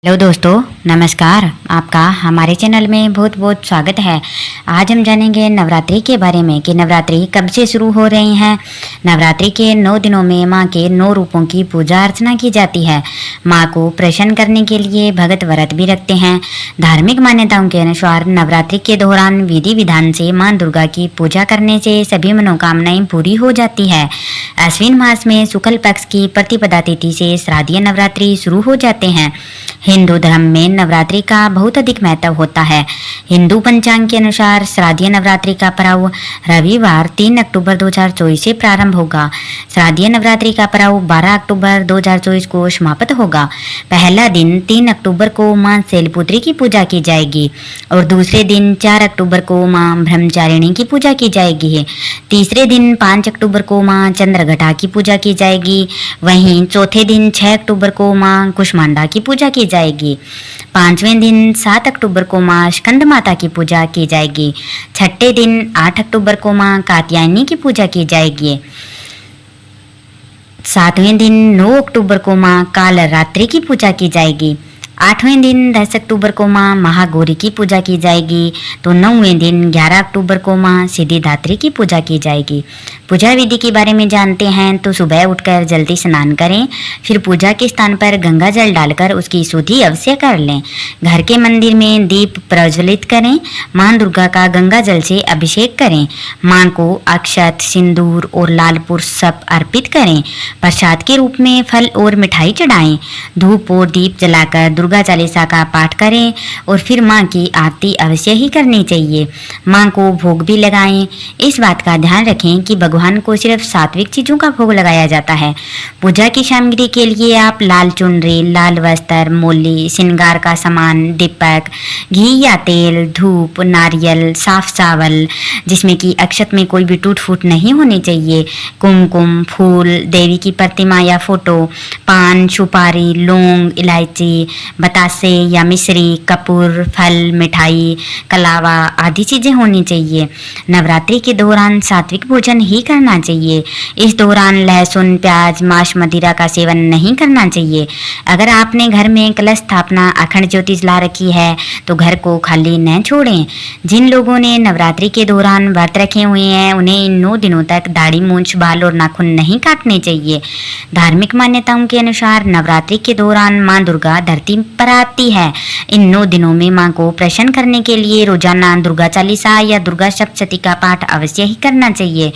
Hello दोस्तों, नमस्कार। आपका हमारे चैनल में बहुत बहुत स्वागत है। आज हम जानेंगे नवरात्रि के बारे में कि नवरात्रि कब से शुरू हो रही हैं। नवरात्रि के 9 दिनों में माँ के 9 रूपों की पूजा अर्चना की जाती है। माँ को प्रसन्न करने के लिए भगत व्रत भी रखते हैं। धार्मिक मान्यताओं के अनुसार नवरात्रि के दौरान विधि विधान से माँ दुर्गा की पूजा करने से सभी मनोकामनाएं पूरी हो जाती है। अश्विन मास में शुक्ल पक्ष की प्रतिपदा तिथि से शारदीय नवरात्रि शुरू हो जाते हैं। हिंदू धर्म में नवरात्रि का बहुत अधिक महत्व होता है। हिंदू पंचांग के अनुसार शारदीय नवरात्रि का पर्व रविवार 3 अक्टूबर 2024 से प्रारंभ होगा। शारदीय नवरात्रि का पर्व 12 अक्टूबर 2024 को समाप्त होगा। पहला दिन 3 अक्टूबर को मां शैलपुत्री की पूजा की जाएगी और दूसरे दिन 4 अक्टूबर को मां ब्रह्मचारिणी की पूजा की जाएगी। तीसरे दिन 5 अक्टूबर को मां चंद्रघटा की पूजा की जाएगी। वहीं चौथे दिन 6 अक्टूबर को मां कुष्मांडा की पूजा की जाएगी। पांचवें दिन 7 अक्टूबर को मां स्कंद माता की पूजा की जाएगी। छठे दिन 8 अक्टूबर को मां कात्यायनी की पूजा की जाएगी। सातवें दिन 9 अक्टूबर को मां कालरात्रि की पूजा की जाएगी। 8वें दिन 10 अक्टूबर को मां महागौरी की पूजा की जाएगी। तो 9वें दिन 11 अक्टूबर को मां सिद्धिदात्री की पूजा की जाएगी। पूजा विधि के बारे में जानते हैं तो सुबह उठकर जल्दी स्नान करें, फिर पूजा के स्थान पर गंगा जल डालकर उसकी शुद्धि अवश्य कर लें। घर के मंदिर में दीप प्रज्वलित करें। मां दुर्गा का गंगा जल से अभिषेक करें। मां को अक्षत, सिंदूर और लाल पुष्प अर्पित करें। प्रसाद के रूप में फल और मिठाई चढ़ाएं। धूप और दीप जलाकर दुर्गा चालीसा का पाठ करें और फिर मां की आरती अवश्य ही करनी चाहिए। मां को भोग भी लगाएं। इस बात का ध्यान रखें कि भगवान को सिर्फ सात्विक चीजों का भोग लगाया जाता है। पूजा की सामग्री के लिए आप लाल चुनरी, लाल वस्त्र, मौली, श्रृंगार का सामान, दीपक, घी या तेल, धूप, नारियल, साफ चावल जिसमें कि अक्षत में कोई भी टूट फूट नहीं होनी चाहिए, कुमकुम, फूल, देवी की प्रतिमा या फोटो, पान, सुपारी, लौंग, इलायची, बतासे या मिश्री, कपूर, फल, मिठाई, कलावा आदि चीजें होनी चाहिए। नवरात्रि के दौरान सात्विक भोजन ही करना चाहिए। इस दौरान लहसुन, प्याज, मांस, मदिरा का सेवन नहीं करना चाहिए। अगर आपने घर में कलश स्थापना, अखंड ज्योति जला रखी है तो घर को खाली न छोड़ें। जिन लोगों ने नवरात्रि के दौरान व्रत रखे हुए हैं उन्हें इन 9 दिनों तक दाढ़ी, मूंछ, बाल और नाखून नहीं काटने चाहिए। धार्मिक मान्यताओं के अनुसार नवरात्रि के दौरान मां दुर्गा धरती पर आती है। इन 9 दिनों में मां को प्रसन्न करने के लिए रोजाना दुर्गा चालीसा या दुर्गा सप्तशती का पाठ अवश्य ही करना चाहिए।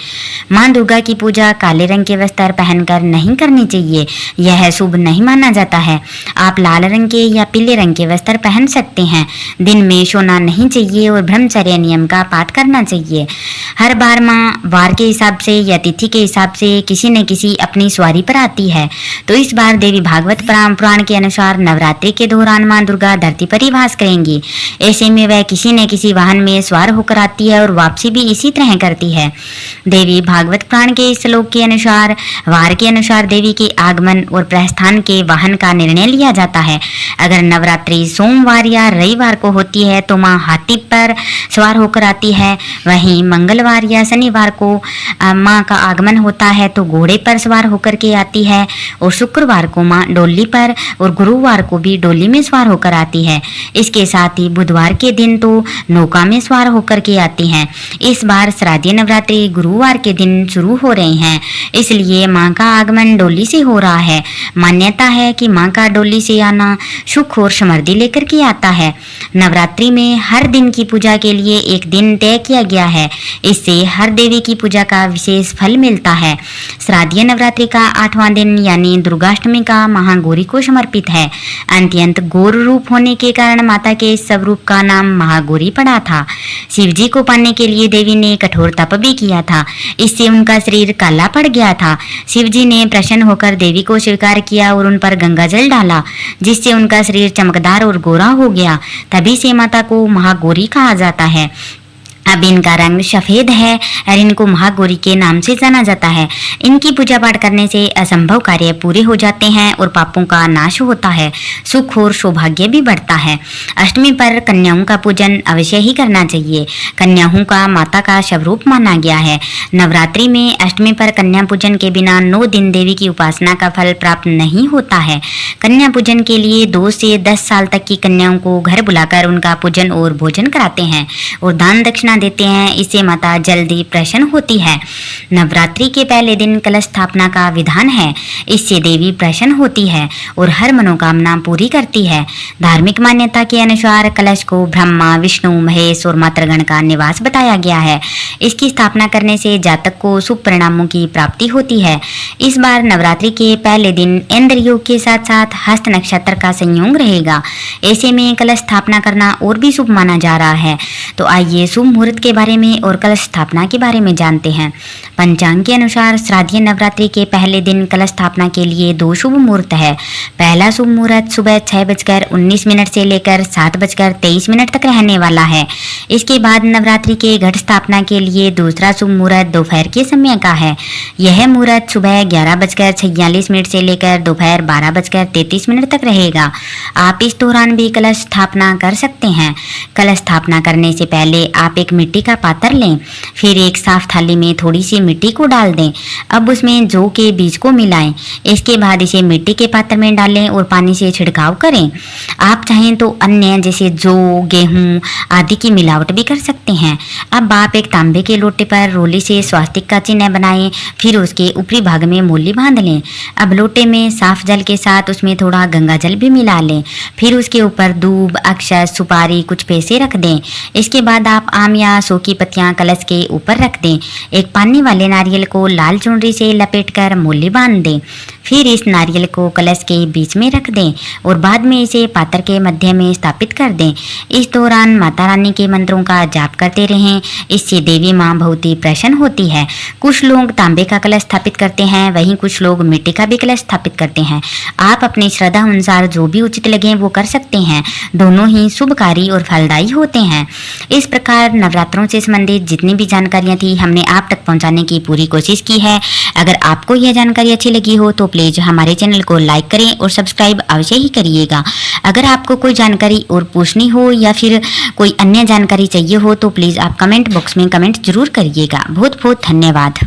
मां दुर्गा की पूजा काले रंग के वस्त्र पहनकर नहीं करनी चाहिए, यह शुभ नहीं माना जाता है। आप लाल रंग के या पीले रंग के वस्त्र पहन सकते हैं। दिन में सोना नहीं चाहिए और ब्रह्मचर्य नियम का पाठ करना चाहिए। हर बार मां वार के हिसाब से या तिथि के हिसाब से किसी न किसी अपनी सवारी पर आती है। तो इस बार देवी भागवत पुराण के अनुसार नवरात्रि के दौरान मां दुर्गा धरती पर ही वास करेंगी। ऐसे में वह किसी न किसी वाहन में सवार होकर आती है और वापसी भी इसी तरह करती है। देवी भागवत पुराण के श्लोक के अनुसार वार के अनुसार देवी के आगमन और प्रस्थान के वाहन का निर्णय लिया जाता है। अगर नवरात्रि सोमवार या रविवार को होती है तो मां हाथी पर सवार होकर आती है। वहीं मंगलवार या शनिवार को मां का आगमन होता है तो घोड़े पर सवार होकर के आती है और शुक्रवार को मां डोली पर और गुरुवार को भी डोली में सवार होकर आती है। इसके साथ ही बुधवार के दिन तो नौका में सवार होकर के आती हैं। इस बार शारदीय नवरात्रि गुरुवार के दिन शुरू हो रहे हैं, इसलिए मां का आगमन डोली से हो रहा है। मान्यता है कि मां का डोली से आना सुख और समृद्धि लेकर के आता है। नवरात्रि में हर दिन की पूजा के लिए एक दिन तय किया गया है। इससे हर देवी की पूजा का विशेष फल मिलता है। शारदीय नवरात्रि का 8वां दिन यानी दुर्गाष्टमी का महागौरी को समर्पित है। अत्यंत गौर रूप होने के कारण माता के इस स्वरूप का नाम महागौरी पड़ा था। शिवजी को पाने के लिए देवी ने कठोर तप भी किया था। इससे उनका शरीर काला पड़ गया था। शिवजी ने प्रसन्न होकर देवी को स्वीकार किया और उन पर गंगा जल डाला, जिससे उनका शरीर चमकदार और गोरा हो गया। तभी से माता को महागौरी कहा जाता है। अब इनका रंग सफेद है और इनको महागौरी के नाम से जाना जाता है। इनकी पूजा पाठ करने से असंभव कार्य पूरे हो जाते हैं और पापों का नाश होता है, सुख और सौभाग्य भी बढ़ता है। अष्टमी पर कन्याओं का पूजन अवश्य ही करना चाहिए। कन्याओं का माता का स्वरूप माना गया है। नवरात्रि में अष्टमी पर कन्या पूजन के बिना 9 दिन देवी की उपासना का फल प्राप्त नहीं होता है। कन्या पूजन के लिए 2 से 10 साल तक की कन्याओं को घर बुलाकर उनका पूजन और भोजन कराते हैं और दान दक्षिणा देते हैं। इससे माता जल्दी प्रसन्न होती है। नवरात्रि के पहले दिन कलश स्थापना का विधान है। इससे देवी प्रसन्न होती है और हर मनोकामना पूरी करती है। धार्मिक मान्यता के अनुसार कलश को ब्रह्मा, विष्णु, महेश और मातृगण का निवास बताया गया है। इसकी स्थापना करने से जातक को शुभ परिणामों की प्राप्ति होती है। इस बार नवरात्रि के पहले दिन इंद्र योग के साथ साथ हस्त नक्षत्र का संयोग रहेगा। ऐसे में कलश स्थापना करना और भी शुभ माना जा रहा है। तो आइए शुभ मुहूर्त के बारे में और कलश स्थापना के बारे में जानते हैं। पंचांग के अनुसार श्राद्धीय नवरात्रि के पहले दिन कलश स्थापना के लिए 2 शुभ मुहूर्त है। पहला शुभ मुहूर्त सुबह 6:19 से लेकर 7:23 तक रहने वाला है। इसके बाद नवरात्रि के घट स्थापना के लिए दूसरा शुभ मुहूर्त दोपहर के समय का है। यह मुहूर्त सुबह 11:46 से लेकर दोपहर 12:33 तक रहेगा। आप इस दौरान भी कलश स्थापना कर सकते हैं। कलश स्थापना करने से पहले आप एक मिट्टी का पात्र लें, फिर एक साफ थाली में थोड़ी सी मिट्टी को डाल दें। अब उसमें जौ के बीज को मिलाएं। इसके बाद इसे मिट्टी के पात्र में डालें और पानी से छिड़काव करें। आप चाहें तो अन्य जैसे जौ, गेहूं आदि की मिलावट भी कर सकते हैं। अब आप एक तांबे के लोटे पर रोली से स्वास्तिक का चिन्ह बनाएं, फिर उसके ऊपरी भाग में मूली बांध लें। अब लोटे में साफ जल के साथ उसमें थोड़ा गंगा जल भी मिला लें। फिर उसके ऊपर दूब, अक्षत, सुपारी, कुछ पैसे रख दें। इसके बाद आप आम या सौ की पत्तियां कलश के ऊपर रख दें। एक पानी वाले नारियल को लाल चुनरी से लपेटकर मूली बांध दें। फिर इस नारियल को कलश के बीच में रख दें और बाद में इसे पात्र के मध्य में स्थापित कर दें। इस दौरान माता रानी के मंत्रों का जाप करते रहें। इससे देवी माँ बहुत ही प्रसन्न होती है। कुछ लोग तांबे का कलश स्थापित करते हैं, वहीं कुछ लोग मिट्टी का भी कलश स्थापित करते हैं। आप अपनी श्रद्धा अनुसार जो भी उचित लगे वो कर सकते हैं। दोनों ही शुभकारी और फलदायी होते हैं। इस प्रकार नवरात्रों से संबंधित जितनी भी जानकारियाँ थी हमने आप तक पहुँचाने की पूरी कोशिश की है। अगर आपको यह जानकारी अच्छी लगी हो तो प्लीज हमारे चैनल को लाइक करें और सब्सक्राइब अवश्य ही करिएगा। अगर आपको कोई जानकारी और पूछनी हो या फिर कोई अन्य जानकारी चाहिए हो तो प्लीज आप कमेंट बॉक्स में कमेंट जरूर करिएगा। बहुत बहुत धन्यवाद।